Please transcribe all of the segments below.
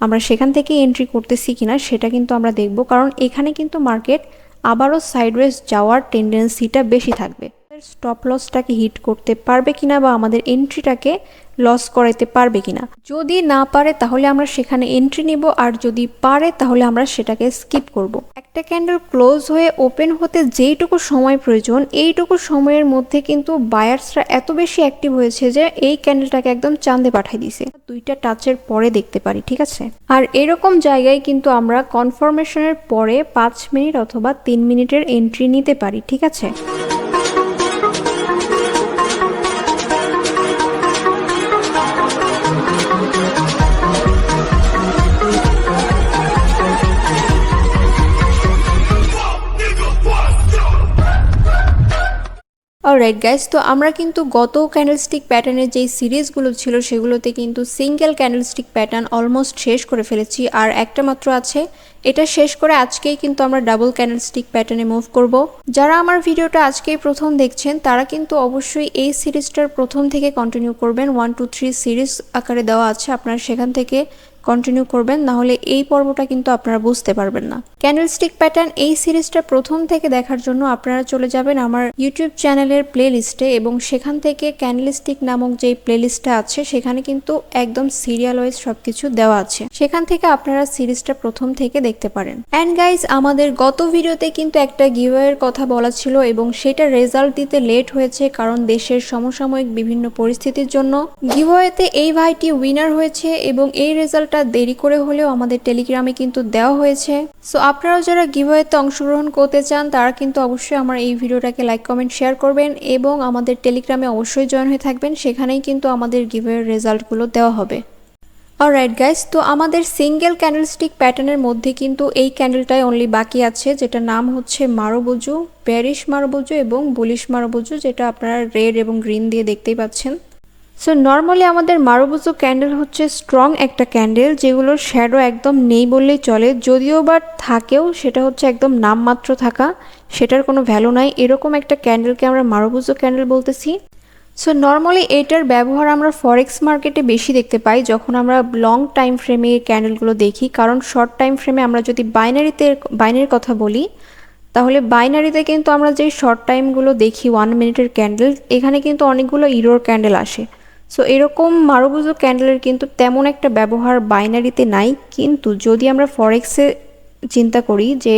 আমরা সেখান থেকে এন্ট্রি করতেছি কিনা সেটা কিন্তু আমরা দেখব, কারণ এখানে কিন্তু মার্কেট আবারও সাইডওয়েজ যাওয়ার টেন্ডেন্সিটা বেশি থাকবে। স্টপ লসটাকে হিট করতে পারবে কিনা বা আমাদের এন্ট্রিটাকে লস করাইতে পারবে কিনা। যদি না পারে তাহলে আমরা সেখানে এন্ট্রি নিব, আর যদি পারে তাহলে আমরা সেটাকে স্কিপ করব। একটা ক্যান্ডেল ক্লোজ হয়ে ওপেন হতে যেইটুকু সময় প্রয়োজন, এইটুকু সময়ের মধ্যে কিন্তু বায়ার্সরা এত বেশি অ্যাক্টিভ হয়েছে যে এই ক্যান্ডেলটাকে একদম চাঁদে পাঠিয়ে দিছে। দুইটা টাচের পরে দেখতে পারি, ঠিক আছে। আর এরকম জায়গায় কিন্তু আমরা কনফার্মেশনের পরে 5 মিনিট অথবা 3 মিনিটের এন্ট্রি নিতে পারি, ঠিক আছে। অলরাইট গাইস, তো আমরা কিন্তু গত ক্যান্ডেলস্টিক প্যাটার্নের যেই সিরিজগুলো ছিল সেগুলোতে কিন্তু সিঙ্গেল ক্যান্ডেলস্টিক প্যাটার্ন অলমোস্ট শেষ করে ফেলেছি, আর একটা মাত্র আছে। এটা শেষ করে আজকেই কিন্তু আমরা ডাবল ক্যান্ডেলস্টিক প্যাটার্নে মুভ করব। যারা আমার ভিডিওটা আজকেই প্রথম দেখছেন তারা কিন্তু অবশ্যই এই সিরিজটার প্রথম থেকে কন্টিনিউ করবেন। 1 2 3 সিরিজ আকারে দেওয়া আছে, আপনারা সেখান থেকে কন্টিনিউ করবেন, না হলে এই পর্বটা কিন্তু আপনারা বুঝতে পারবেন না। ক্যান্ডেলস্টিক প্যাটার্ন এই সিরিজটা প্রথম থেকে দেখার জন্য আপনারা চলে যাবেন আমার ইউটিউব চ্যানেলের প্লে লিস্টে, এবং সেখান থেকে ক্যান্ডেলস্টিক নামক যে প্লে লিস্টটা আছে সেখানে কিন্তু একদম সিরিয়াল ওয়াইজ সবকিছু দেওয়া আছে, সেখান থেকে আপনারা সিরিজটা প্রথম থেকে দেখতে পারেন। অ্যান্ড গাইজ, আমাদের গত ভিডিওতে কিন্তু একটা গিভওয়ের কথা বলা ছিল এবং সেটা রেজাল্ট দিতে লেট হয়েছে, কারণ দেশের সমসাময়িক বিভিন্ন পরিস্থিতির জন্য। গিভওয়েতে এই ভাইটি উইনার হয়েছে এবং এই রেজাল্ট দেরি করে হলেও আমাদের টেলিগ্রামে কিন্তু দেওয়া হয়েছে। সো আপনারাও যারা গিভওয়েতে অংশগ্রহণ করতে চান তারা কিন্তু অবশ্যই আমার এই ভিডিওটাকে লাইক কমেন্ট শেয়ার করবেন এবং আমাদের টেলিগ্রামে অবশ্যই জয়েন হয়ে থাকবেন, সেখানেই কিন্তু আমাদের গিভওয়ের রেজাল্টগুলো দেওয়া হবে। অলরাইট গাইস, তো আমাদের সিঙ্গেল ক্যান্ডেলস্টিক প্যাটার্নের মধ্যে কিন্তু এই ক্যান্ডেলটাই অনলি বাকি আছে, যেটা নাম হচ্ছে মারুবুজু, বেয়ারিশ মারুবুজু এবং বুলিশ মারুবুজু, যেটা আপনারা রেড এবং গ্রিন দিয়ে দেখতেই পাচ্ছেন। সো নর্মালি আমাদের মারুবুজু ক্যান্ডেল হচ্ছে স্ট্রং একটা ক্যান্ডেল, যেগুলোর শ্যাডো একদম নেই বললেই চলে, যদিও বা থাকেও সেটা হচ্ছে একদম নামমাত্র থাকা, সেটার কোনো ভ্যালু নাই, এরকম একটা ক্যান্ডেলকে আমরা মারুবুজু ক্যান্ডেল বলতেছি। সো নর্মালি এটার ব্যবহার আমরা ফরেক্স মার্কেটে বেশি দেখতে পাই যখন আমরা লং টাইম ফ্রেমে ক্যান্ডেলগুলো দেখি, কারণ শর্ট টাইম ফ্রেমে আমরা যদি বাইনারির কথা বলি তাহলে বাইনারিতে কিন্তু আমরা যে শর্ট টাইমগুলো দেখি 1 মিনিটের ক্যান্ডেল, এখানে কিন্তু অনেকগুলো ইরোর ক্যান্ডেল আসে। সো এরকম মারুবুজু ক্যান্ডেলের কিন্তু তেমন একটা ব্যবহার বাইনারিতে নাই, কিন্তু যদি আমরা ফরেক্সে চিন্তা করি যে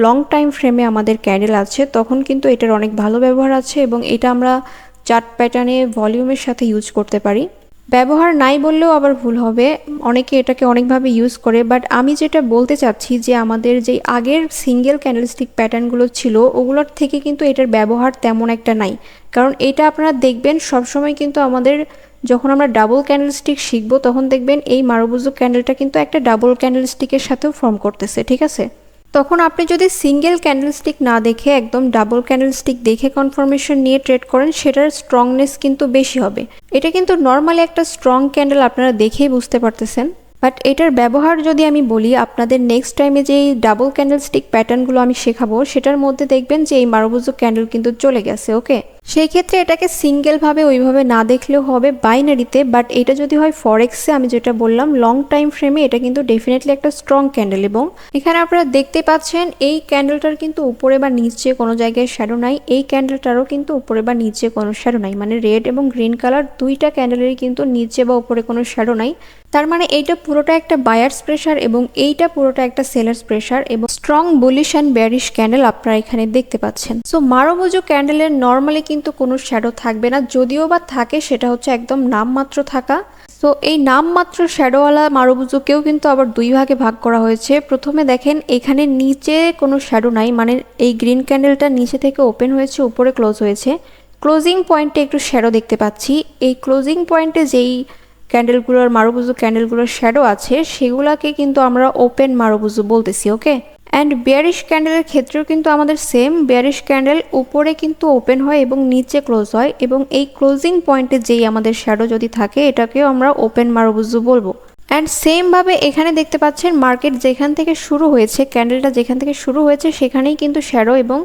লং টাইম ফ্রেমে আমাদের ক্যান্ডেল আছে, তখন কিন্তু এটার অনেক ভালো ব্যবহার আছে এবং এটা আমরা চার্ট প্যাটার্নে ভলিউমের সাথে ইউজ করতে পারি। ব্যবহার নাই বললেও আবার ভুল হবে, অনেকে এটাকে অনেকভাবে ইউজ করে, বাট আমি যেটা বলতে চাচ্ছি যে আমাদের যে আগের সিঙ্গেল ক্যান্ডেলস্টিক প্যাটার্নগুলো ছিল ওগুলোর থেকে কিন্তু এটার ব্যবহার তেমন একটা নাই, কারণ এটা আপনারা দেখবেন সবসময় কিন্তু আমাদের যখন আমরা ডাবল ক্যান্ডেলস্টিক শিখবো তখন দেখবেন এই মারুবুজু ক্যান্ডেলটা কিন্তু একটা ডাবল ক্যান্ডেলস্টিকের সাথেও ফর্ম করতেছে, ঠিক আছে। তখন আপনি যদি সিঙ্গেল ক্যান্ডেলস্টিক না দেখে একদম ডাবল ক্যান্ডেলস্টিক দেখে কনফার্মেশন নিয়ে ট্রেড করেন, সেটার স্ট্রংনেস কিন্তু বেশি হবে। এটা কিন্তু নর্মালি একটা স্ট্রং ক্যান্ডেল, আপনারা দেখেই বুঝতে পারতেছেন। বাট এটার ব্যবহার যদি আমি বলি, আপনাদের নেক্সট টাইমে যে ডাবল ক্যান্ডেলস্টিক প্যাটার্নগুলো আমি শেখাবো সেটার মধ্যে দেখবেন যে এই মারুবুজু ক্যান্ডেল কিন্তু চলে গেছে, ওকে। সেই ক্ষেত্রে এটাকে সিঙ্গেলভাবে ওইভাবে না দেখলেও হবে বাইনারিতে, বাট এটা যদি হয় ফরেক্সে, আমি যেটা বললাম লং টাইম ফ্রেমে, এটা কিন্তু ডেফিনেটলি একটা স্ট্রং ক্যান্ডেল। এবং এখানে আপনারা দেখতে পাচ্ছেন এই ক্যান্ডেলটার কিন্তু উপরে বা নিচে কোনো জায়গায় শ্যাডো নাই, এই ক্যান্ডেলটারও কিন্তু উপরে বা নিচে কোনো শ্যাডো নাই, মানে রেড এবং গ্রিন কালার দুইটা ক্যান্ডেলেরই কিন্তু নিচে বা উপরে কোনো শ্যাডো নাই। তার মানে এইটা পুরোটা একটা বায়ার্স প্রেশার এবং এইটা পুরোটা একটা সেলার্স প্রেশার, এবং strong bullish and bearish candle আপনারা এখানে দেখতে পাচ্ছেন। সো মারুবুজু ক্যান্ডেলের নর্মালি কিন্তু কোনো শ্যাডো থাকবে না, যদিও বা থাকে সেটা হচ্ছে একদম নামমাত্র থাকা। সো এই নামমাত্র শ্যাডোওয়ালা মারুবুজুকেও কিন্তু আবার দুই ভাগে ভাগ করা হয়েছে। প্রথমে দেখেন এখানে নিচে কোনো শ্যাডো নাই, মানে এই গ্রিন ক্যান্ডেলটা নিচে থেকে ওপেন হয়েছে, উপরে ক্লোজ হয়েছে, ক্লোজিং পয়েন্টে একটু শ্যাডো দেখতে পাচ্ছি। এই ক্লোজিং পয়েন্টে যেই ক্যান্ডেলগুলোর মারুবুজু ক্যান্ডেলগুলোর শ্যাডো আছে সেগুলাকে কিন্তু আমরা ওপেন মারুবুজু বলতেছি, ওকে। অ্যান্ড বেয়ারিশ ক্যান্ডেলের ক্ষেত্রেও কিন্তু আমাদের সেম, বেয়ারিশ ক্যান্ডেল উপরে কিন্তু ওপেন হয় এবং নিচে ক্লোজ হয়, এবং এই ক্লোজিং পয়েন্টে যেই আমাদের শ্যাডো যদি থাকে এটাকেও আমরা ওপেন মারুবুজু বলবো। অ্যান্ড সেমভাবে এখানে দেখতে পাচ্ছেন মার্কেট যেখান থেকে শুরু হয়েছে, ক্যান্ডেলটা যেখান থেকে শুরু হয়েছে সেখানেই কিন্তু শ্যাডো, এবং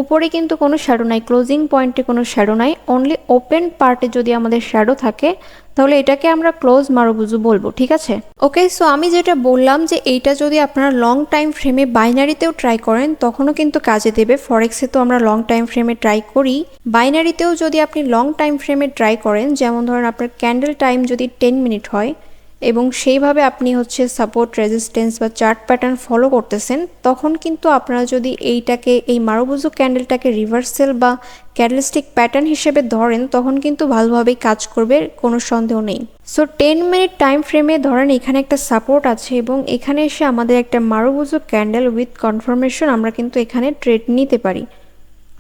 উপরে কিন্তু কোনো শ্যাডো নাই, ক্লোজিং পয়েন্টে কোনো শ্যাডো নাই, অনলি ওপেন পার্টে যদি আমাদের শ্যাডো থাকে তাহলে এটাকে আমরা ক্লোজ মারুবুজু বলবো, ঠিক আছে? ওকে, সো আমি যেটা বললাম যে এইটা যদি আপনারা লং টাইম ফ্রেমে বাইনারিতেও ট্রাই করেন তখনও কিন্তু কাজে দেবে। ফরেক্সে তো আমরা লং টাইম ফ্রেমে ট্রাই করি, বাইনারিতেও যদি আপনি লং টাইম ফ্রেমে ট্রাই করেন, যেমন ধরেন আপনার ক্যান্ডেল টাইম যদি 10 মিনিট হয় এবং সেইভাবে আপনি হচ্ছে সাপোর্ট, রেজিস্ট্যান্স বা চার্ট প্যাটার্ন ফলো করতেছেন, তখন কিন্তু আপনারা যদি এইটাকে, এই মারুবুজু ক্যান্ডেলটাকে রিভার্সাল বা ক্যান্ডেলস্টিক প্যাটার্ন হিসেবে ধরেন তখন কিন্তু ভালোভাবেই কাজ করবে, কোনো সন্দেহ নেই। সো 10 মিনিট টাইম ফ্রেমে ধরেন এখানে একটা সাপোর্ট আছে এবং এখানে এসে আমাদের একটা মারুবুজু ক্যান্ডেল উইথ কনফার্মেশন আমরা কিন্তু এখানে ট্রেড নিতে পারি।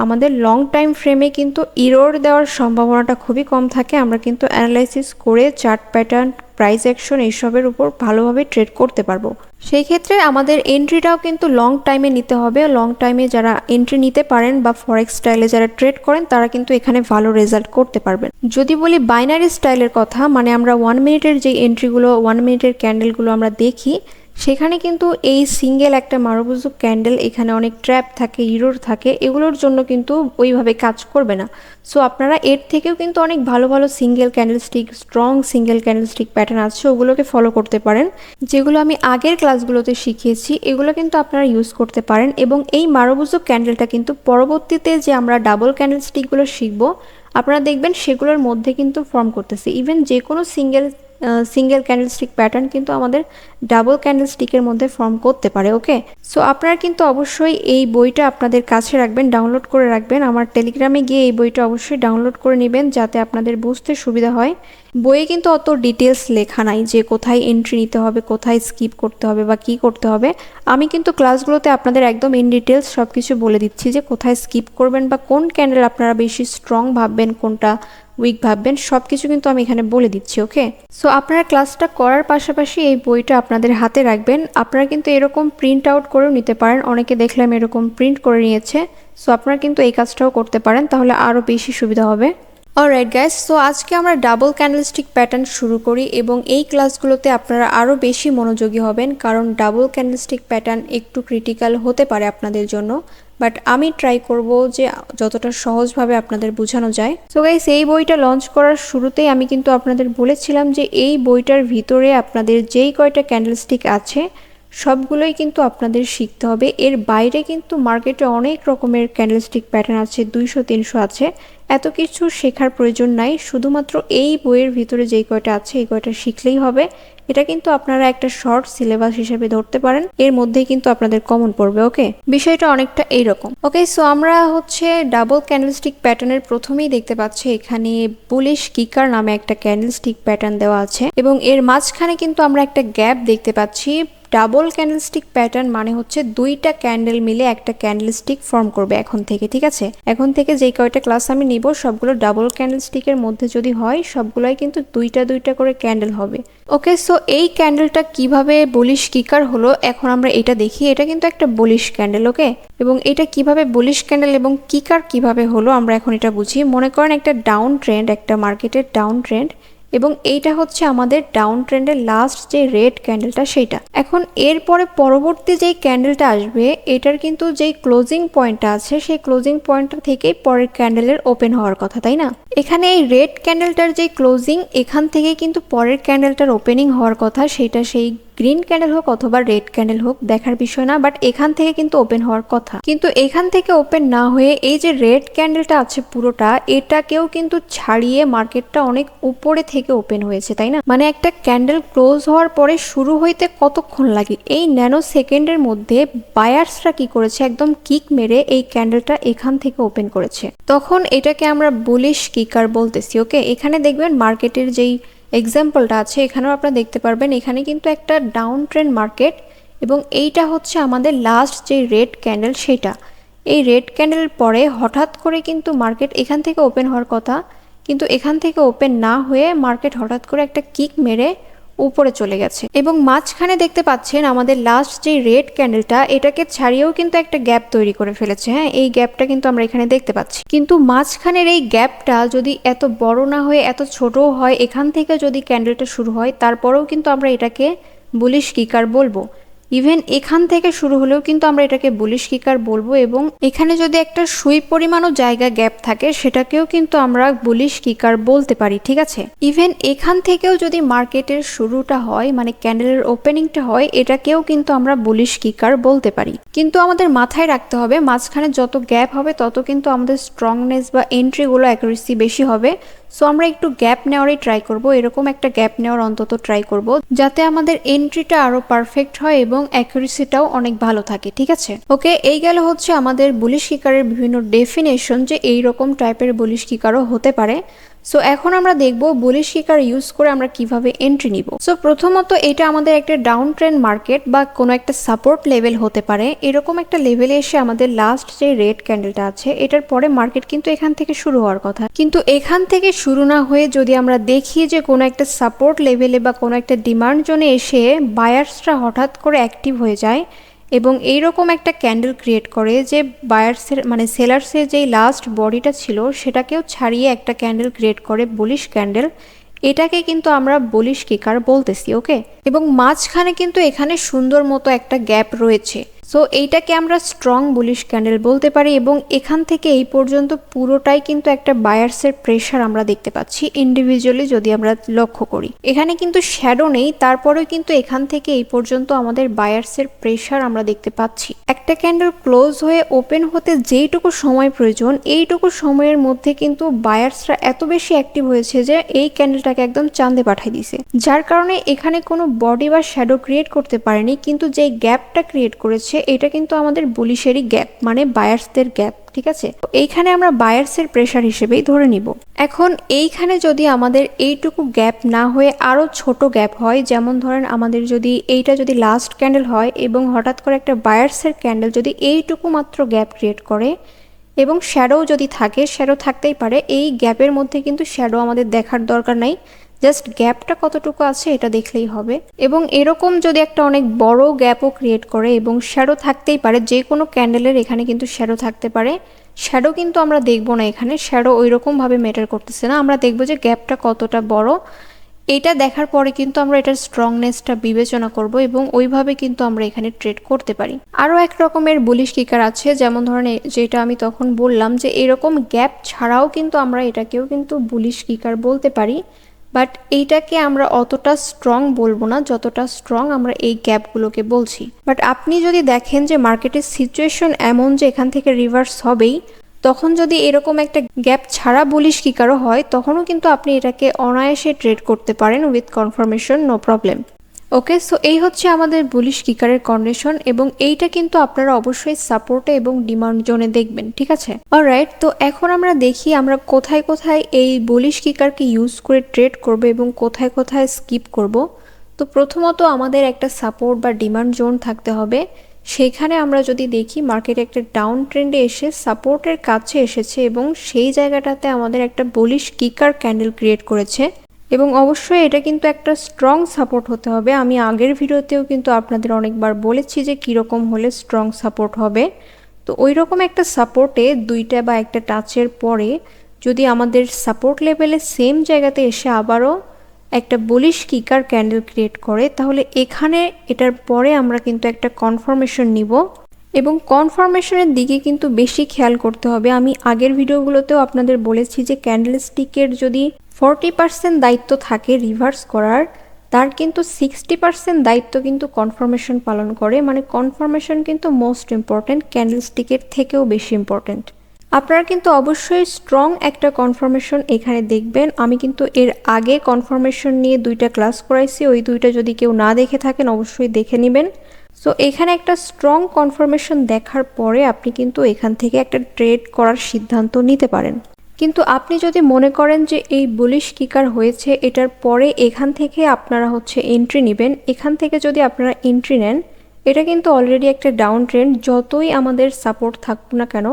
আমাদের লং টাইম ফ্রেমে কিন্তু ইরোর দেওয়ার সম্ভাবনাটা খুবই কম থাকে। আমরা কিন্তু অ্যানালাইসিস করে চার্ট প্যাটার্ন, প্রাইস অ্যাকশন এইসবের উপর ভালোভাবে ট্রেড করতে পারবো। সেই ক্ষেত্রে আমাদের এন্ট্রিটাও কিন্তু লং টাইমে নিতে হবে। লং টাইমে যারা এন্ট্রি নিতে পারেন বা ফরেক্স স্টাইলে যারা ট্রেড করেন তারা কিন্তু এখানে ভালো রেজাল্ট করতে পারবেন। যদি বলি বাইনারি স্টাইলের কথা, মানে আমরা 1 মিনিটের যে এন্ট্রিগুলো, 1 মিনিটের ক্যান্ডেলগুলো আমরা দেখি, সেখানে কিন্তু এই সিঙ্গেল একটা মারুবুজু ক্যান্ডেল, এখানে অনেক ট্র্যাপ থাকে, ইরোর থাকে, এগুলোর জন্য কিন্তু ওইভাবে কাজ করবে না। সো আপনারা এর থেকেও কিন্তু অনেক ভালো ভালো single candlestick, strong single candlestick pattern আছে, ওগুলোকে ফলো করতে পারেন, যেগুলো আমি আগের ক্লাসগুলোতে শিখিয়েছি। এগুলো কিন্তু আপনারা ইউজ করতে পারেন এবং এই মারুবুজু ক্যান্ডেলটা কিন্তু পরবর্তীতে যে আমরা ডাবল ক্যান্ডেলস্টিকগুলো শিখবো, আপনারা দেখবেন সেগুলোর মধ্যে কিন্তু ফর্ম করতেছে। ইভেন যে কোনো সিঙ্গেল ক্যান্ডেলস্টিক প্যাটার্ন কিন্তু আমাদের ডাবল ক্যান্ডেলস্টিকের মধ্যে ফর্ম করতে পারে। ওকে, সো আপনারা কিন্তু অবশ্যই এই বইটা আপনাদের কাছে রাখবেন, ডাউনলোড করে রাখবেন। আমার টেলিগ্রামে গিয়ে এই বইটা অবশ্যই ডাউনলোড করে নেবেন যাতে আপনাদের বুঝতে সুবিধা হয়। বইয়ে কিন্তু অত ডিটেলস লেখা নাই যে কোথায় এন্ট্রি নিতে হবে, কোথায় স্কিপ করতে হবে বা কি করতে হবে। আমি কিন্তু ক্লাসগুলোতে আপনাদের একদম ইন ডিটেলস সব কিছু বলে দিচ্ছি যে কোথায় স্কিপ করবেন বা কোন ক্যান্ডেল আপনারা বেশি স্ট্রং ভাববেন, কোনটা উইক ভাববেন, সব কিছু কিন্তু আমি এখানে বলে দিচ্ছি। ওকে, সো আপনারা ক্লাসটা করার পাশাপাশি এই বইটা আপনাদের হাতে রাখবেন। আপনারা কিন্তু এরকম প্রিন্ট আউট করেও নিতে পারেন, অনেকে দেখলাম এরকম প্রিন্ট করে নিয়েছে। সো আপনারা কিন্তু এই কাজটাও করতে পারেন, তাহলে আরও বেশি সুবিধা হবে। অলরাইট গাইস, সো আজকে আমরা ডাবল ক্যান্ডেলস্টিক প্যাটার্ন শুরু করি এবং এই ক্লাসগুলোতে আপনারা আরও বেশি মনোযোগী হবেন, কারণ ডাবল ক্যান্ডেলস্টিক প্যাটার্ন একটু ক্রিটিক্যাল হতে পারে আপনাদের জন্য, বাট আমি ট্রাই করব যে যতটা সহজভাবে আপনাদের বোঝানো যায়। সো গাইস, এই বইটা লঞ্চ করার শুরুতেই আমি কিন্তু আপনাদের বলেছিলাম যে এই বইটার ভিতরে আপনাদের যেই কয়টা ক্যান্ডেলস্টিক আছে সবগুলোই কিন্তু আপনাদের শিখতে হবে। এর বাইরে কিন্তু মার্কেটে অনেক রকমের ক্যান্ডেলস্টিক প্যাটার্ন আছে, 200-300 আছে। এত কিছু শেখার প্রয়োজন নাই, শুধুমাত্র এই বইয়ের ভিতরে যেই কয়টা আছে এই কয়টা শিখলেই হবে। এটা কিন্তু আপনারা একটা শর্ট সিলেবাস হিসেবে ধরতে পারেন, এর মধ্যেই কিন্তু আপনাদের কমন পড়বে। ওকে, বিষয়টা অনেকটা এইরকম। ওকে, সো আমরা হচ্ছে ডাবল ক্যান্ডেলস্টিক প্যাটার্নের প্রথমেই দেখতে পাচ্ছি এখানে বুলিশ কিকার নামে একটা ক্যান্ডেলস্টিক প্যাটার্ন দেওয়া আছে এবং এর মাঝখানে কিন্তু আমরা একটা গ্যাপ দেখতে পাচ্ছি। ডাবল ক্যান্ডেলস্টিক প্যাটার্ন মানে হচ্ছে দুইটা ক্যান্ডেল মিলে একটা ক্যান্ডেলস্টিক ফর্ম করবে এখন থেকে, ঠিক আছে? এখন থেকে যেই কয়টা ক্লাস আমি নিব সবগুলো ডাবল ক্যান্ডেলস্টিকের মধ্যে যদি হয় সবগুলোই কিন্তু দুইটা দুইটা করে ক্যান্ডেল হবে। ওকে, সো এই ক্যান্ডেলটা কিভাবে বুলিশ কিকার হলো এখন আমরা এটা দেখি। এটা কিন্তু একটা বুলিশ ক্যান্ডেল। ওকে, এবং এটা কিভাবে বুলিশ ক্যান্ডেল এবং কিকার কিভাবে হলো আমরা এখন এটা বুঝি। মনে করেন একটা ডাউন ট্রেন্ড, একটা মার্কেটের ডাউন ট্রেন্ড, এবং এইটা হচ্ছে আমাদের ডাউন ট্রেন্ডের লাস্ট যে রেড ক্যান্ডেলটা সেইটা। এখন এরপরে পরবর্তী যেই ক্যান্ডেলটা আসবে এটার কিন্তু যেই ক্লোজিং পয়েন্টটা আছে সেই ক্লোজিং পয়েন্টটা থেকেই পরের ক্যান্ডেলের ওপেন হওয়ার কথা, তাই না? এখানে এই রেড ক্যান্ডেলটার যে ক্লোজিং, এখান থেকে কিন্তু পরের ক্যান্ডেলটার ওপেনিং হওয়ার কথা, সেটা সেই গ্রিন ক্যান্ডেল হোক অথবা রেড ক্যান্ডেল হোক দেখার বিষয় না, বাট এখান থেকে কিন্তু ওপেন হওয়ার কথা। কিন্তু এখান থেকে ওপেন না হয়ে এই যে রেড ক্যান্ডেলটা আছে পুরোটা, এটাকেও কিন্তু ছাড়িয়ে মার্কেটটা অনেক উপরে থেকে ওপেন হয়েছে, তাই না? মানে একটা ক্যান্ডেল ক্লোজ হওয়ার পরে শুরু হইতে কতক্ষণ লাগে, এই ন্যানো সেকেন্ডের মধ্যে বায়ার্সরা কি করেছে, একদম কিক মেরে এই ক্যান্ডেলটা এখান থেকে ওপেন করেছে। তখন এটাকে আমরা বুলিশ কিকার বলতেছি। ওকে, এখানে দেখবেন মার্কেটের যেই এক্সাম্পলটা আছে এখানেও আপনারা দেখতে পারবেন, এখানে কিন্তু একটা ডাউন ট্রেন্ড মার্কেট এবং এইটা হচ্ছে আমাদের লাস্ট যে রেড ক্যান্ডেল সেটা। এই রেড ক্যান্ডেলের পরে হঠাৎ করে কিন্তু মার্কেট এখান থেকে ওপেন হওয়ার কথা, কিন্তু এখান থেকে ওপেন না হয়ে মার্কেট হঠাৎ করে একটা কিক মেরে উপরে চলে গেছে এবং মাঝখানে দেখতে পাচ্ছেন আমাদের লাস্ট যে রেড ক্যান্ডেলটা এটাকে ছাড়িয়েও কিন্তু একটা গ্যাপ তৈরি করে ফেলেছে। হ্যাঁ, এই গ্যাপটা কিন্তু আমরা এখানে দেখতে পাচ্ছি, কিন্তু মাঝখানের এই গ্যাপটা যদি এত বড় না হয়ে এত ছোটও হয়, এখান থেকে যদি ক্যান্ডেলটা শুরু হয়, তারপরেও কিন্তু আমরা এটাকে বুলিশ কিকার বলবো। ইভেন এখান থেকে শুরু হলেও কিন্তু আমরা এটাকে বুলিশ কিকার বলবো, এবং এখানে যদি একটা সুই পরিমাণও জায়গা গ্যাপ থাকে সেটাকেও কিন্তু আমরা বুলিশ কিকার বলতে পারি, ঠিক আছে। ইভেন এখান থেকেও যদি মার্কেটের শুরুটা হয়, মানে ক্যান্ডেলের ওপেনিংটা হয়, এটাকেও কিন্তু আমরা বুলিশ কিকার বলতে পারি। কিন্তু আমাদের মাথায় রাখতে হবে মাঝখানে যত গ্যাপ হবে তত কিন্তু আমাদের স্ট্রংনেস বা এন্ট্রিগুলো অ্যাকুরেসি বেশি হবে। সো আমরা একটু গ্যাপ নেওয়ারই ট্রাই করব, এরকম একটা গ্যাপ নেওয়ার অন্তত ট্রাই করব, যাতে আমাদের এন্ট্রিটা আরো পারফেক্ট হয় এবং অ্যাকুরেসিটাও অনেক ভালো থাকে, ঠিক আছে। ওকে, এই গেল হচ্ছে আমাদের বুলিশ কিকারের বিভিন্ন ডেফিনেশন, যে এইরকম টাইপের বুলিশ কিকারও হতে পারে। সো এখন আমরা দেখব বুলিশ কিকার ইউজ করে আমরা কিভাবে এন্ট্রি নিব। সো প্রথমত এটা আমাদের একটা ডাউন ট্রেন্ড মার্কেট বা কোনো একটা সাপোর্ট লেভেল হতে পারে। এরকম একটা লেভেলে এসে আমাদের লাস্ট যে রেড ক্যান্ডেলটা আছে এটার পরে মার্কেট কিন্তু এখান থেকে শুরু হওয়ার কথা, কিন্তু এখান থেকে শুরু না হয়ে যদি আমরা দেখি যে কোনো একটা সাপোর্ট লেভেলে বা কোনো একটা ডিমান্ড জোনে এসে বায়ার্সরা হঠাৎ করে অ্যাক্টিভ হয়ে যায় এবং এইরকম একটা ক্যান্ডেল ক্রিয়েট করে যে বায়ার্সের মানে সেলার্সের যেই লাস্ট বডিটা ছিল সেটাকেও ছাড়িয়ে একটা ক্যান্ডেল ক্রিয়েট করে বুলিশ ক্যান্ডেল, এটাকে কিন্তু আমরা বুলিশ কিকার বলতেছি। ওকে, এবং মাঝখানে কিন্তু এখানে সুন্দর মতো একটা গ্যাপ রয়েছে, সো এইটাকে আমরা স্ট্রং বুলিশ ক্যান্ডেল বলতে পারি। এবং এখান থেকে এই পর্যন্ত পুরোটাই কিন্তু একটা বায়ার্সের প্রেশার আমরা দেখতে পাচ্ছি ইন্ডিভিজুয়ালি যদি আমরা লক্ষ্য করি। এখানে কিন্তু শ্যাডো নেই, তারপরেও কিন্তু এখান থেকে এই পর্যন্ত আমাদের বায়ার্সের প্রেশার আমরা দেখতে পাচ্ছি। একটা ক্যান্ডেল ক্লোজ হয়ে ওপেন হতে যেইটুকু সময় প্রয়োজন এইটুকু সময়ের মধ্যে কিন্তু বায়ার্সরা এত বেশি অ্যাক্টিভ হয়েছে যে এই ক্যান্ডেলটাকে একদম চাঁদে পাঠিয়ে দিছে, যার কারণে এখানে কোনো বডি বা শ্যাডো ক্রিয়েট করতে পারেনি, কিন্তু যেই গ্যাপটা ক্রিয়েট করেছে এটা কিন্তু আমাদের বুলিশেরই গ্যাপ, মানে বায়ার্সদের গ্যাপ, ঠিক আছে। এইখানে আমরা বায়ার্সের প্রেশার হিসেবেই ধরে নিব। এখন এইখানে যদি আমাদের এইটুকু গ্যাপ না হয়ে আরো ছোট গ্যাপ হয়, যেমন ধরেন আমাদের যদি এইটা যদি লাস্ট ক্যান্ডেল হয় এবং হঠাৎ করে একটা বায়ার্সের ক্যান্ডেল যদি এইটুকু মাত্র গ্যাপ ক্রিয়েট করে এবং শ্যাডো যদি থাকে, শ্যাডো থাকতেই পারে, এই গ্যাপের মধ্যে কিন্তু শ্যাডো আমাদের দেখার দরকার নাই, জাস্ট গ্যাপটা কতটুকু আছে এটা দেখলেই হবে। এবং এরকম যদি একটা অনেক বড় গ্যাপও ক্রিয়েট করে এবং শ্যাডো থাকতেই পারে, যে কোনো ক্যান্ডেলের এখানে কিন্তু শ্যাডো থাকতে পারে, শ্যাডো কিন্তু আমরা দেখবো না, এখানে শ্যাডো ওই রকমভাবে ম্যাটার করতেছে না, আমরা দেখবো যে গ্যাপটা কতটা বড়। এটা দেখার পরে কিন্তু আমরা এটার স্ট্রংনেসটা বিবেচনা করব এবং ওইভাবে কিন্তু আমরা এখানে ট্রেড করতে পারি। আরও এক রকমের বুলিশ কিকার আছে, যেমন ধরেন যেটা আমি তখন বললাম যে এরকম গ্যাপ ছাড়াও কিন্তু আমরা এটাকেও কিন্তু বুলিশ কিকার বলতে পারি, বাট এইটাকে আমরা অতটা স্ট্রং বলবো না যতটা স্ট্রং আমরা এই গ্যাপগুলোকে বলছি। বাট আপনি যদি দেখেন যে মার্কেটের সিচুয়েশন এমন যে এখান থেকে রিভার্স হবেই, তখন যদি এরকম একটা গ্যাপ ছাড়া বুলিশ কিকারও হয় তখনও কিন্তু আপনি এটাকে অনায়াসে ট্রেড করতে পারেন with confirmation, no problem. Okay, so এই হচ্ছে আমাদের বুলিশ কিকারের কন্ডিশন, এবং এইটা কিন্তু আপনারা অবশ্যই সাপোর্টে এবং ডিমান্ড জোনে দেখবেন, ঠিক আছে। অলরাইট, তো এখন আমরা দেখি আমরা কোথায় কোথায় এই বুলিশ কিকারকে ইউজ করে ট্রেড করব এবং কোথায় কোথায় স্কিপ করব। তো প্রথমত আমাদের একটা সাপোর্ট বা ডিমান্ড জোন থাকতে হবে, সেইখানে আমরা যদি দেখি মার্কেট একটা ডাউন ট্রেন্ডে এসে সাপোর্টের কাছে এসেছে এবং সেই জায়গাটাতে আমাদের একটা বুলিশ কিকার ক্যান্ডেল ক্রিয়েট করেছে, এবং অবশ্যই এটা কিন্তু একটা স্ট্রং সাপোর্ট হতে হবে। আমি আগের ভিডিওতেও কিন্তু আপনাদের অনেকবার বলেছি যে কীরকম হলে স্ট্রং সাপোর্ট হবে। তো ওই রকম একটা সাপোর্টে দুইটা বা একটা টাচের পরে যদি আমাদের সাপোর্ট লেভেলে সেম জায়গাতে এসে আবারও একটা বুলিশ কিকার ক্যান্ডেল ক্রিয়েট করে, তাহলে এখানে এটার পরে আমরা কিন্তু একটা কনফার্মেশন নিব, এবং কনফার্মেশনের দিকে কিন্তু বেশি খেয়াল করতে হবে। আমি আগের ভিডিওগুলোতেও আপনাদের বলেছি যে ক্যান্ডেল স্টিকের যদি 40% দায়িত্ব থাকে রিভার্স করার, তার কিন্তু 60% দায়িত্ব কিন্তু কনফার্মেশন পালন করে, মানে কনফার্মেশন কিন্তু মোস্ট ইম্পর্ট্যান্ট, ক্যান্ডেল স্টিকের থেকেও বেশি ইম্পর্ট্যান্ট। আপনারা কিন্তু অবশ্যই স্ট্রং একটা কনফার্মেশন এখানে দেখবেন। আমি কিন্তু এর আগে কনফার্মেশন নিয়ে দুইটা ক্লাস করাইছি, ওই দুইটা যদি কেউ না দেখে থাকেন অবশ্যই দেখে নেবেন। সো এখানে একটা স্ট্রং কনফার্মেশন দেখার পরে আপনি কিন্তু এখান থেকে একটা ট্রেড করার সিদ্ধান্ত নিতে পারেন। কিন্তু আপনি যদি মনে করেন যে এই বুলিশ কিকার হয়েছে এটার পরে এখান থেকে আপনারা হচ্ছে এন্ট্রি নেবেন, এখান থেকে যদি আপনারা এন্ট্রি নেন, এটা কিন্তু অলরেডি একটা ডাউন ট্রেন্ড, যতই আমাদের সাপোর্ট থাকুক না কেন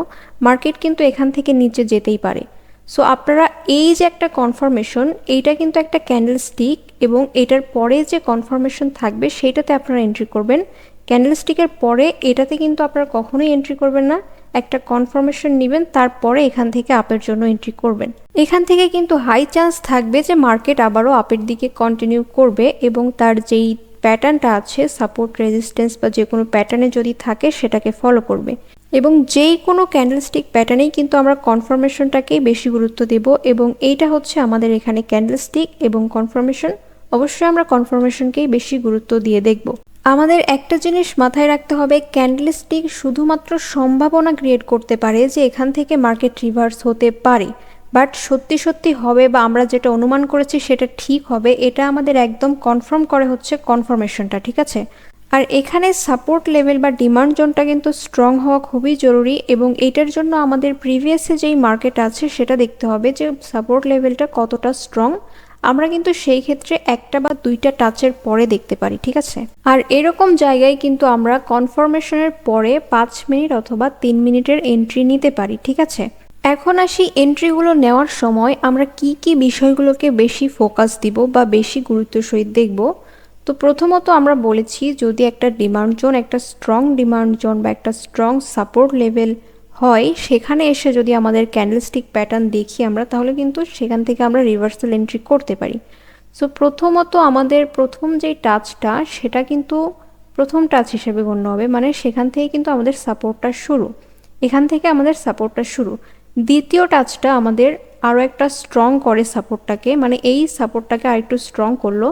মার্কেট কিন্তু এখান থেকে নিচে যেতেই পারে। সো আপনারা এই যে একটা কনফার্মেশন, এইটা কিন্তু একটা ক্যান্ডেল স্টিক, এবং এটার পরে যে কনফার্মেশন থাকবে সেইটাতে আপনারা এন্ট্রি করবেন। ক্যান্ডেল স্টিকের পরে এটাতে কিন্তু আপনারা কখনোই এন্ট্রি করবেন না, একটা কনফার্মেশন নেবেন, তারপরে এখান থেকে আপের জন্য এন্ট্রি করবেন। এখান থেকে কিন্তু হাই চান্স থাকবে যে মার্কেট আবারও আপের দিকে কন্টিনিউ করবে এবং তার যেই প্যাটার্নটা আছে, সাপোর্ট রেজিস্ট্যান্স বা যে কোনো প্যাটার্নে যদি থাকে সেটাকে ফলো করবে। এবং যেই কোনো ক্যান্ডেলস্টিক প্যাটার্নেই কিন্তু আমরা কনফার্মেশনটাকেই বেশি গুরুত্ব দেব, এবং এইটা হচ্ছে আমাদের এখানে ক্যান্ডেলস্টিক এবং কনফার্মেশন। অবশ্যই আমরা কনফার্মেশনকেই বেশি গুরুত্ব দিয়ে দেখব। আমাদের একটা জিনিস মাথায় রাখতে হবে, ক্যান্ডেলস্টিক শুধুমাত্র সম্ভাবনা ক্রিয়েট করতে পারে যে এখান থেকে মার্কেট রিভার্স হতে পারে, বাট সত্যি সত্যি হবে বা আমরা যেটা অনুমান করেছি সেটা ঠিক হবে, এটা আমাদের একদম কনফার্ম করে হচ্ছে কনফার্মেশনটা, ঠিক আছে। আর এখানে সাপোর্ট লেভেল বা ডিমান্ড জোনটা কিন্তু স্ট্রং হওয়া খুবই জরুরি, এবং এইটার জন্য আমাদের প্রিভিয়াসে যেই মার্কেট আছে সেটা দেখতে হবে যে সাপোর্ট লেভেলটা কতটা স্ট্রং। আমরা কিন্তু সেই ক্ষেত্রে একটা বা দুইটা টাচের পরে দেখতে পারি, ঠিক আছে। আর এরকম জায়গায় কিন্তু আমরা কনফার্মেশনের পরে 5 মিনিট অথবা 3 মিনিটের এন্ট্রি নিতে পারি, ঠিক আছে। এখন আসি এন্ট্রিগুলো নেওয়ার সময় আমরা কি কি বিষয়গুলোকে বেশি ফোকাস দিব বা বেশি গুরুত্বের সহিত দেখব। তো প্রথমত আমরা বলেছি, যদি একটা ডিমান্ড জোন, একটা স্ট্রং ডিমান্ড জোন বা একটা স্ট্রং সাপোর্ট লেভেল হয়, সেখানে এসে যদি আমাদের ক্যান্ডেলস্টিক প্যাটার্ন দেখি আমরা, তাহলে কিন্তু সেখান থেকে আমরা রিভার্সাল এন্ট্রি করতে পারি। সো প্রথমত আমাদের প্রথম যেই টাচটা সেটা কিন্তু প্রথম টাচ হিসেবে গণ্য হবে, মানে সেখান থেকে কিন্তু আমাদের সাপোর্টটা শুরু, এখান থেকে আমাদের সাপোর্টটা শুরু। দ্বিতীয় টাচটা আমাদের আরও একটা স্ট্রং করে সাপোর্টটাকে, মানে এই সাপোর্টটাকে আরেকটু স্ট্রং করলো।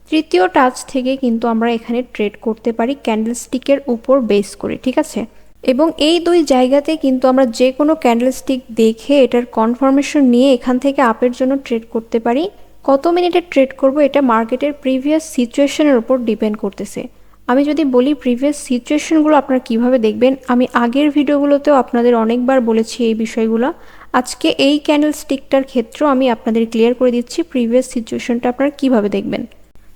তৃতীয় টাচ থেকে কিন্তু আমরা এখানে ট্রেড করতে পারি ক্যান্ডেলস্টিকের উপর বেস করে, ঠিক আছে। এবং এই দুই জায়গাতে কিন্তু আমরা যে কোনো ক্যান্ডেলস্টিক দেখে এটার কনফার্মেশন নিয়ে এখান থেকে আপের জন্য ট্রেড করতে পারি। কত মিনিটে ট্রেড করব এটা মার্কেটের প্রিভিয়াস সিচুয়েশনের উপর ডিপেন্ড করতেছে। আমি যদি বলি প্রিভিয়াস সিচুয়েশনগুলো আপনারা কিভাবে দেখবেন, আমি আগের ভিডিওগুলোতেও আপনাদের অনেকবার বলেছি এই বিষয়গুলো। আজকে এই ক্যান্ডেলস্টিকটার ক্ষেত্রেও আমি আপনাদের ক্লিয়ার করে দিচ্ছি প্রিভিয়াস সিচুয়েশনটা আপনারা কিভাবে দেখবেন।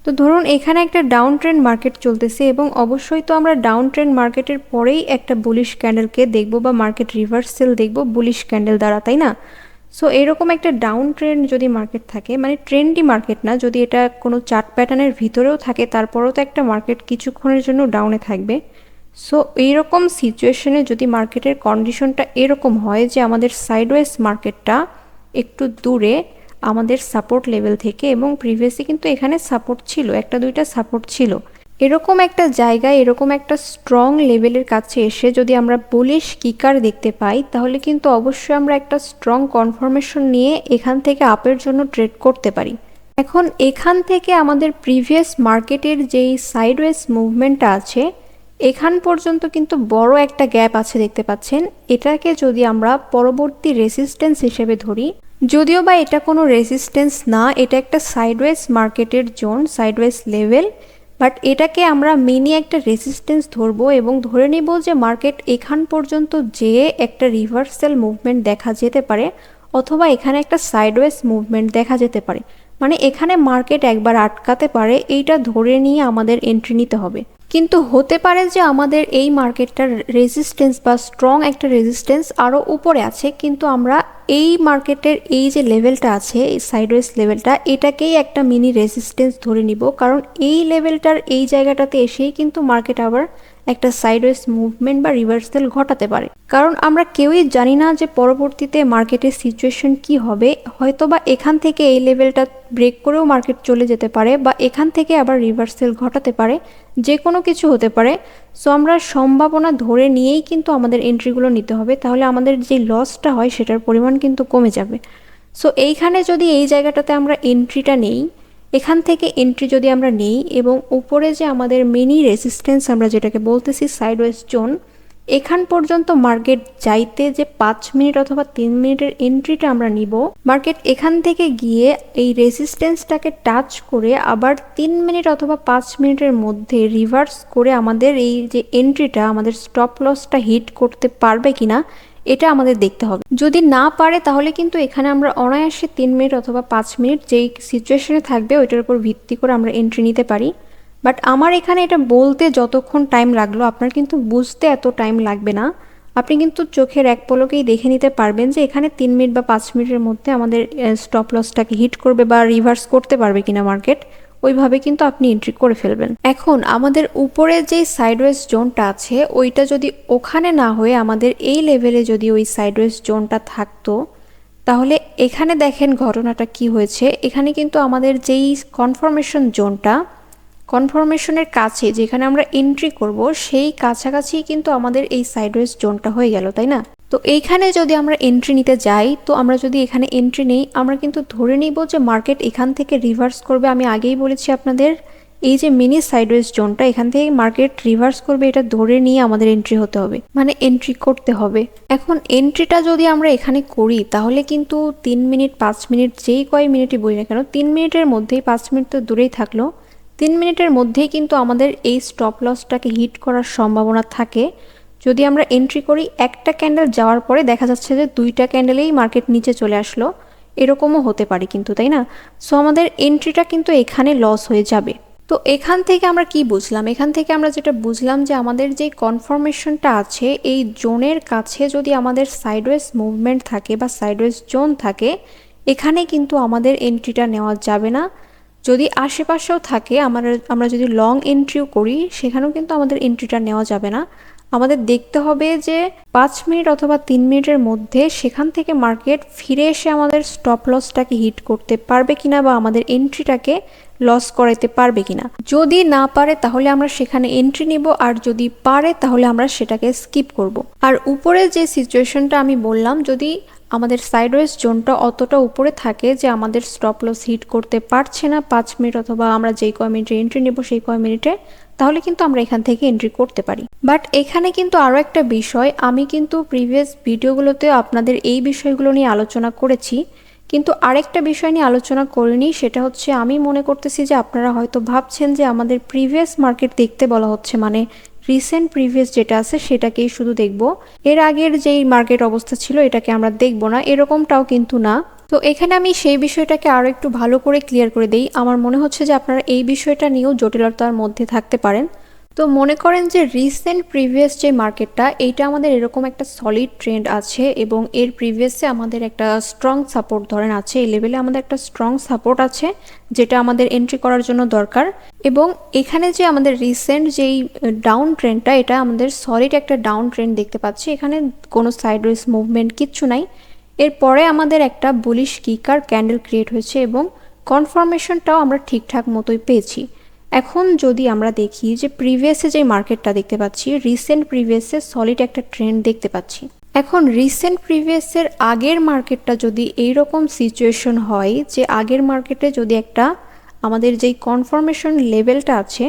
তো ধরুন এখানে একটা ডাউন ট্রেন্ড মার্কেট চলতেছে, এবং অবশ্যই তো আমরা ডাউন ট্রেন্ড মার্কেটের পরেই একটা বুলিশ ক্যান্ডেলকে দেখব বা মার্কেট রিভার্সাল দেখব বুলিশ ক্যান্ডেল দ্বারা, তাই না। সো এরকম একটা ডাউন ট্রেন্ড যদি মার্কেট থাকে, মানে ট্রেন্ডি মার্কেট না, যদি এটা কোনো চার্ট প্যাটার্নের ভিতরেও থাকে তারপরেও তো একটা মার্কেট কিছুক্ষণের জন্য ডাউনে থাকবে। সো এইরকম সিচুয়েশনে যদি মার্কেটের কন্ডিশনটা এরকম হয় যে আমাদের সাইডওয়েজ মার্কেটটা একটু দূরে আমাদের সাপোর্ট লেভেল থেকে, এবং প্রিভিয়াসলি কিন্তু এখানে সাপোর্ট ছিল, একটা দুইটা সাপোর্ট ছিল, এরকম একটা জায়গায় এরকম একটা স্ট্রং লেভেলের কাছে এসে যদি আমরা বুলিশ কিকার দেখতে পাই, তাহলে কিন্তু অবশ্যই আমরা একটা স্ট্রং কনফার্মেশন নিয়ে এখান থেকে আপের জন্য ট্রেড করতে পারি। এখন এখান থেকে আমাদের প্রিভিয়াস মার্কেটের যেই সাইডওয়েজ মুভমেন্টটা আছে, এখান পর্যন্ত কিন্তু বড় একটা গ্যাপ আছে দেখতে পাচ্ছেন। এটাকে যদি আমরা পরবর্তী রেসিস্ট্যান্স হিসেবে ধরি, যদিও বা এটা কোনো রেসিস্ট্যান্স না, এটা একটা সাইডওয়েজ মার্কেটের জোন, সাইডওয়েজ লেভেল, বাট এটাকে আমরা মিনি একটা রেসিস্ট্যান্স ধরবো এবং ধরে নিব যে মার্কেট এখান পর্যন্ত যেয়ে একটা রিভার্সাল মুভমেন্ট দেখা যেতে পারে, অথবা এখানে একটা সাইডওয়েজ মুভমেন্ট দেখা যেতে পারে, মানে এখানে মার্কেট একবার আটকাতে পারে, এইটা ধরে নিয়ে আমাদের এন্ট্রি নিতে হবে। কিন্তু হতে পারে যে আমাদের এই মার্কেটটার রেজিস্ট্যান্স বা স্ট্রং একটা রেজিস্ট্যান্স আরও উপরে আছে, কিন্তু আমরা এই মার্কেটের এই যে লেভেলটা আছে, এই সাইডওয়েজ লেভেলটা, এটাকেই একটা মিনি রেজিস্ট্যান্স ধরে নিব, কারণ এই লেভেলটার এই জায়গাটাতে এসেই কিন্তু মার্কেট আবার একটা সাইডওয়েজ মুভমেন্ট বা রিভার্সাল ঘটাতে পারে। কারণ আমরা কেউই জানি না যে পরবর্তীতে মার্কেটের সিচুয়েশন কি হবে, হয়তোবা এখান থেকে এই লেভেলটা ব্রেক করেও মার্কেট চলে যেতে পারে, বা এখান থেকে আবার রিভার্সাল ঘটাতে পারে, যে কোনো কিছু হতে পারে। সো আমরা সম্ভাবনা ধরে নিয়েই কিন্তু আমাদের এন্ট্রিগুলো নিতে হবে, তাহলে আমাদের যে লসটা হয় সেটার পরিমাণ কিন্তু কমে যাবে। সো এইখানে যদি এই জায়গাটাতে আমরা এন্ট্রিটা নেই, এখান থেকে এন্ট্রি যদি আমরা নেই, এবং উপরে যে আমাদের মিনি রেজিস্ট্যান্স আমরা যেটাকে বলতেছি সাইডওয়েজ জোন, এখান পর্যন্ত মার্কেট যাইতে যে 5 মিনিট অথবা 3 মিনিটের এন্ট্রিটা আমরা নিব, মার্কেট এখান থেকে গিয়ে এই রেজিস্ট্যান্সটাকে টাচ করে আবার 3 মিনিট অথবা 5 মিনিটের মধ্যে রিভার্স করে আমাদের এই যে এন্ট্রিটা, আমাদের স্টপ লসটা হিট করতে পারবে কিনা এটা আমাদের দেখতে হবে। যদি না পারে তাহলে কিন্তু এখানে আমরা অনায়াসে 3 মিনিট অথবা 5 মিনিট যেই সিচুয়েশনে থাকবে ওইটার উপর ভিত্তি করে আমরা এন্ট্রি নিতে পারি। বাট আমার এখানে এটা বলতে যতক্ষণ টাইম লাগলো, আপনার কিন্তু বুঝতে এত টাইম লাগবে না। আপনি কিন্তু চোখের এক পলকেই দেখে নিতে পারবেন যে এখানে 3 মিনিট বা 5 মিনিটের মধ্যে আমাদের স্টপ লসটাকে হিট করবে বা রিভার্স করতে পারবে কিনা মার্কেট, ওইভাবে কিন্তু আপনি এন্ট্রি করে ফেলবেন। এখন আমাদের উপরে যে সাইডওয়েজ জোনটা আছে ওইটা যদি ওখানে না হয়ে আমাদের এই লেভেলে যদি ওই সাইডওয়েজ জোনটা থাকতো, তাহলে এখানে দেখেন ঘটনাটা কি হয়েছে। এখানে কিন্তু আমাদের যেই কনফার্মেশন জোনটা, কনফার্মেশনের কাছে যেখানে আমরা এন্ট্রি করব সেই কাছাকাছি কিন্তু আমাদের এই সাইডওয়েজ জোনটা হয়ে গেল, তাই না? তো এইখানে যদি আমরা এন্ট্রি নিতে যাই, তো আমরা যদি এখানে এন্ট্রি নেই, আমরা কিন্তু ধরে নিব যে মার্কেট এখান থেকে রিভার্স করবে। আমি আগেই বলেছি আপনাদের, এই যে মিনি সাইডওয়েজ জোনটা, এখান থেকে মার্কেট রিভার্স করবে, এটা ধরে নিয়ে আমাদের এন্ট্রি হতে হবে, মানে এন্ট্রি করতে হবে। এখন এন্ট্রিটা যদি আমরা এখানে করি তাহলে কিন্তু 3 মিনিট 5 মিনিট যেই কয় মিনিটই বলি না কেন, 3 মিনিটের মধ্যেই, 5 মিনিট তো দূরেই থাকলো, 3 মিনিটের মধ্যেই কিন্তু আমাদের এই স্টপ লসটাকে হিট করার সম্ভাবনা থাকে। যদি আমরা এন্ট্রি করি, একটা ক্যান্ডেল যাওয়ার পরে দেখা যাচ্ছে যে 2টা ক্যান্ডেলেই মার্কেট নিচে চলে আসলো, এরকমও হতে পারে কিন্তু, তাই না? সো আমাদের এন্ট্রিটা কিন্তু এখানে লস হয়ে যাবে। তো এখান থেকে আমরা কি বুঝলাম? এখান থেকে আমরা যেটা বুঝলাম যে আমাদের যে কনফার্মেশনটা আছে এই জোনের কাছে যদি আমাদের সাইডওয়েজ মুভমেন্ট থাকে বা সাইডওয়েজ জোন থাকে, এখানে কিন্তু আমাদের এন্ট্রিটা নেওয়া যাবে না। যদি আশেপাশেও থাকে, আমরা যদি লং এন্ট্রিও করি, সেখানেও কিন্তু আমাদের এন্ট্রিটা নেওয়া যাবে না। আমাদের দেখতে হবে যে 5 মিনিট অথবা 3 মিনিটের মধ্যে সেখান থেকে মার্কেট ফিরে এসে আমাদের স্টপ লসটাকে হিট করতে পারবে কিনা বা আমাদের এন্ট্রিটাকে লস করাইতে পারবে কিনা। যদি না পারে তাহলে আমরা সেখানে এন্ট্রি নিব, আর যদি পারে তাহলে আমরা সেটাকে স্কিপ করব। আর উপরে যে সিচুয়েশনটা আমি বললাম, যদি আমাদের সাইডওয়েজ জোনটা অতটা উপরে থাকে যে আমাদের স্টপ লস হিট করতে পারছে না 5 মিনিট অথবা আমরা যেই কয় মিনিটে এন্ট্রি নেব সেই কয় মিনিটে, তাহলে কিন্তু আমরা এখান থেকে এন্ট্রি করতে পারি। বাট এখানে কিন্তু আরও একটা বিষয়, আমি কিন্তু প্রিভিয়াস ভিডিওগুলোতে আপনাদের এই বিষয়গুলো নিয়ে আলোচনা করেছি, কিন্তু আরেকটা বিষয় নিয়ে আলোচনা করিনি। সেটা হচ্ছে, আমি মনে করতেছি যে আপনারা হয়তো ভাবছেন যে আমাদের প্রিভিয়াস মার্কেট দেখতে বলা হচ্ছে, মানে রিসেন্ট প্রিভিয়াস যেটা আছে সেটাকেই শুধু দেখব, এর আগের যেই মার্কেট অবস্থা ছিল এটাকে আমরা দেখব না, এরকমটাও কিন্তু না। তো এখানে আমি সেই বিষয়টাকে আরও একটু ভালো করে ক্লিয়ার করে দেই। আমার মনে হচ্ছে যে আপনারা এই বিষয়টা নিয়েও জটিলতার মধ্যে থাকতে পারেন। তো মনে করেন যে রিসেন্ট প্রিভিয়াস যে মার্কেটটা, এইটা আমাদের এরকম একটা সলিড ট্রেন্ড আছে এবং এর প্রিভিয়াসে আমাদের একটা স্ট্রং সাপোর্ট ধরেন আছে, এই লেভেলে আমাদের একটা স্ট্রং সাপোর্ট আছে যেটা আমাদের এন্ট্রি করার জন্য দরকার। এবং এখানে যে আমাদের রিসেন্ট যেই ডাউন ট্রেন্ডটা, এটা আমাদের সলিড একটা ডাউন ট্রেন্ড দেখতে পাচ্ছি, এখানে কোনো সাইডওয়েজ মুভমেন্ট কিচ্ছু নাই। এরপরে আমাদের একটা বুলিশ কিকার ক্যান্ডেল ক্রিয়েট হয়েছে এবং কনফার্মেশনটাও আমরা ঠিকঠাক মতোই পেয়েছি। এখন যদি আমরা দেখি যে প্রিভিয়াসে যে মার্কেটটা দেখতে পাচ্ছি, রিসেন্ট প্রিভিয়াসে সলিড একটা ট্রেন্ড দেখতে পাচ্ছি। এখন রিসেন্ট প্রিভিয়াসের আগের মার্কেটটা যদি এইরকম সিচুয়েশন হয় যে আগের মার্কেটে যদি একটা আমাদের যেই কনফার্মেশন লেভেলটা আছে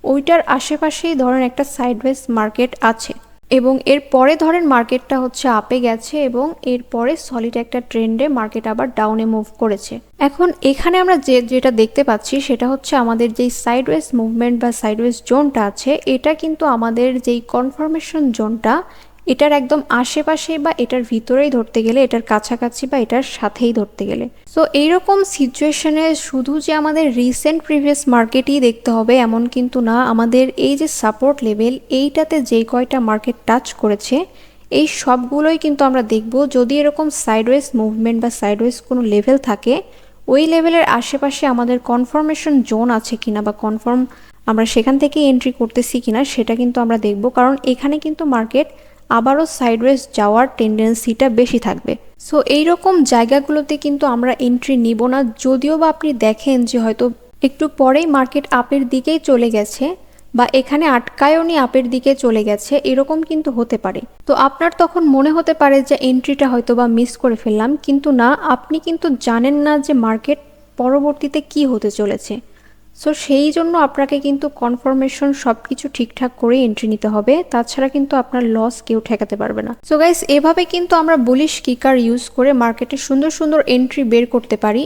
ওইটার আশেপাশেই ধরেন একটা সাইডওয়েজ মার্কেট আছে এবং এরপরে ধরেন মার্কেটটা হচ্ছে আপে গেছে এবং এরপরে সলিড একটা ট্রেন্ডে মার্কেট আবার ডাউনে মুভ করেছে। এখন এখানে আমরা যেটা দেখতে পাচ্ছি সেটা হচ্ছে আমাদের যেই সাইডওয়েজ মুভমেন্ট বা সাইডওয়েজ জোনটা আছে, এটা কিন্তু আমাদের যেই কনফার্মেশন জোনটা এটার একদম আশেপাশে বা এটার ভিতরেই ধরতে গেলে, এটার কাছাকাছি বা এটার সাথেই ধরতে গেলে। সো এইরকম সিচুয়েশনে শুধু যে আমাদের রিসেন্ট প্রিভিয়াস মার্কেটই দেখতে হবে এমন কিন্তু না, আমাদের এই যে সাপোর্ট লেভেল এইটাতে যেই কয়টা মার্কেট টাচ করেছে এই সবগুলোই কিন্তু আমরা দেখব। যদি এরকম সাইডওয়েজ মুভমেন্ট বা সাইডওয়েজ কোনো লেভেল থাকে, ওই লেভেলের আশেপাশে আমাদের কনফার্মেশন জোন আছে কিনা বা কনফার্ম আমরা সেখান থেকে এন্ট্রি করতেছি কিনা সেটা কিন্তু আমরা দেখব, কারণ এখানে কিন্তু মার্কেট আবারও সাইডওয়েজ যাওয়ার টেন্ডেন্সিটা বেশি থাকবে। সো এইরকম জায়গাগুলোতে কিন্তু আমরা এন্ট্রি নিব না, যদিও বা আপনি দেখেন যে হয়তো একটু পরেই মার্কেট আপের দিকেই চলে গেছে বা এখানে আটকায়ও নি আপের দিকে চলে গেছে, এরকম কিন্তু হতে পারে। তো আপনার তখন মনে হতে পারে যে এন্ট্রিটা হয়তো বা মিস করে ফেললাম, কিন্তু না, আপনি কিন্তু জানেন না যে মার্কেট পরবর্তীতে কি হতে চলেছে। সো সেই জন্য আপনাকে কিন্তু কনফার্মেশন সব কিছু ঠিকঠাক করে এন্ট্রি নিতে হবে, তাছাড়া কিন্তু আপনার লস কেউ ঠেকাতে পারবে না। সো গাইস, এভাবে কিন্তু আমরা বুলিশ কিকার ইউজ করে মার্কেটে সুন্দর সুন্দর এন্ট্রি বের করতে পারি।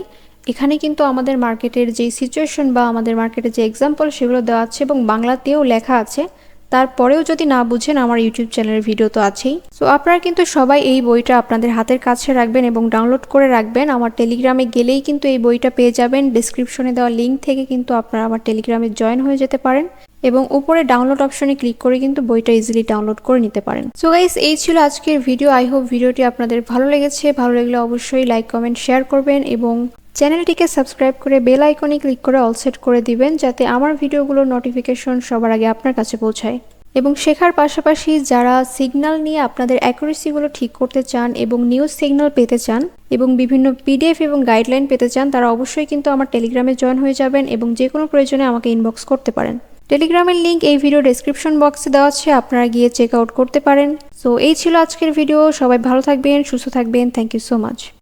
এখানে কিন্তু আমাদের মার্কেটের যেই সিচুয়েশন বা আমাদের মার্কেটের যে এক্সাম্পল সেগুলো দেওয়া আছে এবং বাংলাতেও লেখা আছে। তারপরেও যদি না বুঝেন আমার ইউটিউব চ্যানেলের ভিডিও তো আছেই। সো আপনারা কিন্তু সবাই এই বইটা আপনাদের হাতের কাছে রাখবেন এবং ডাউনলোড করে রাখবেন। আমার টেলিগ্রামে গেলেই কিন্তু এই বইটা পেয়ে যাবেন। ডিসক্রিপশনে দেওয়া লিঙ্ক থেকে কিন্তু আপনারা আমার টেলিগ্রামে জয়েন হয়ে যেতে পারেন এবং উপরে ডাউনলোড অপশনে ক্লিক করে কিন্তু বইটা ইজিলি ডাউনলোড করে নিতে পারেন। সো গাইস, এই ছিল আজকের ভিডিও। আই হোপ ভিডিওটি আপনাদের ভালো লেগেছে। ভালো লাগলে অবশ্যই লাইক কমেন্ট শেয়ার করবেন এবং চ্যানেলটিকে সাবস্ক্রাইব করে বেল আইকনে ক্লিক করে অল সেট করে দিবেন, যাতে আমার ভিডিওগুলোর নোটিফিকেশন সবার আগে আপনার কাছে পৌঁছায়। এবং শেখার পাশাপাশি যারা সিগন্যাল নিয়ে আপনাদের অ্যাকুরেসিগুলো ঠিক করতে চান এবং নিউজ সিগন্যাল পেতে চান এবং বিভিন্ন পিডিএফ এবং গাইডলাইন পেতে চান, তারা অবশ্যই কিন্তু আমার টেলিগ্রামে জয়েন হয়ে যাবেন এবং যে কোনো প্রয়োজনে আমাকে ইনবক্স করতে পারেন। টেলিগ্রামের লিঙ্ক এই ভিডিও ডেসক্রিপশন বক্সে দেওয়া আছে, আপনারা গিয়ে চেক আউট করতে পারেন। সো এই ছিল আজকের ভিডিও। সবাই ভালো থাকবেন, সুস্থ থাকবেন। Thank you so much.